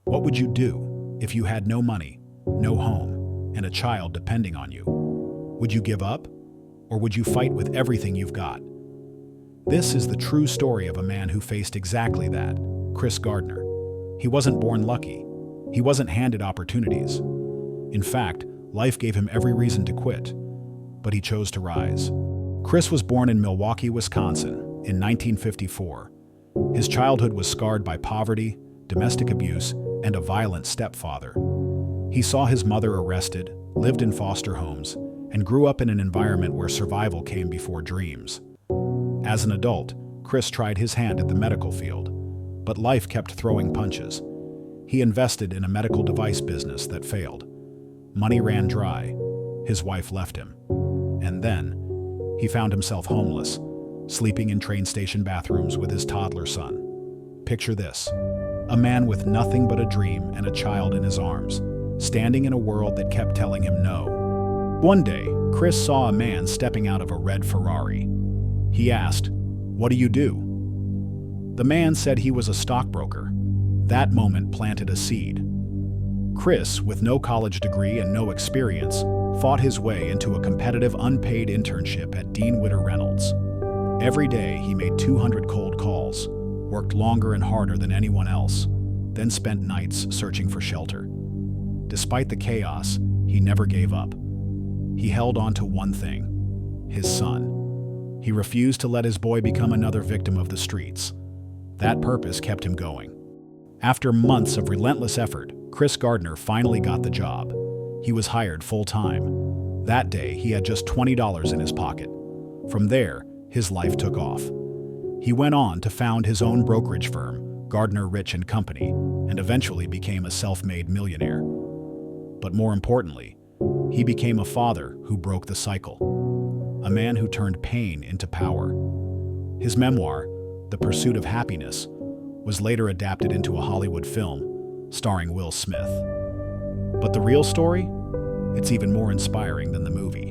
What would you do if you had no money, no home, and a child depending on you? Would you give up? Or would you fight with everything you've got? This is the true story of a man who faced exactly that, Chris Gardner. He wasn't born lucky. He wasn't handed opportunities. In fact, life gave him every reason to quit, but he chose to rise. Chris was born in Milwaukee, Wisconsin, in 1954. His childhood was scarred by poverty, domestic abuse, and a violent stepfather. He saw his mother arrested, lived in foster homes, and grew up in an environment where survival came before dreams. As an adult, Chris tried his hand at the medical field, but life kept throwing punches. He invested in a medical device business that failed. Money ran dry. His wife left him. And then, he found himself homeless, sleeping in train station bathrooms with his toddler son. Picture this: a man with nothing but a dream and a child in his arms, standing in a world that kept telling him no. One day, Chris saw a man stepping out of a red Ferrari. He asked, "What do you do?" The man said he was a stockbroker. That moment planted a seed. Chris, with no college degree and no experience, fought his way into a competitive unpaid internship at Dean Witter Reynolds. Every day, he made 200 cold calls, worked longer and harder than anyone else, then spent nights searching for shelter. Despite the chaos, he never gave up. He held on to one thing: his son. He refused to let his boy become another victim of the streets. That purpose kept him going. After months of relentless effort, Chris Gardner finally got the job. He was hired full-time. That day, he had just $20 in his pocket. From there, his life took off. He went on to found his own brokerage firm, Gardner Rich & Company, and eventually became a self-made millionaire. But more importantly, he became a father who broke the cycle, a man who turned pain into power. His memoir, The Pursuit of Happiness, was later adapted into a Hollywood film starring Will Smith. But the real story? It's even more inspiring than the movie.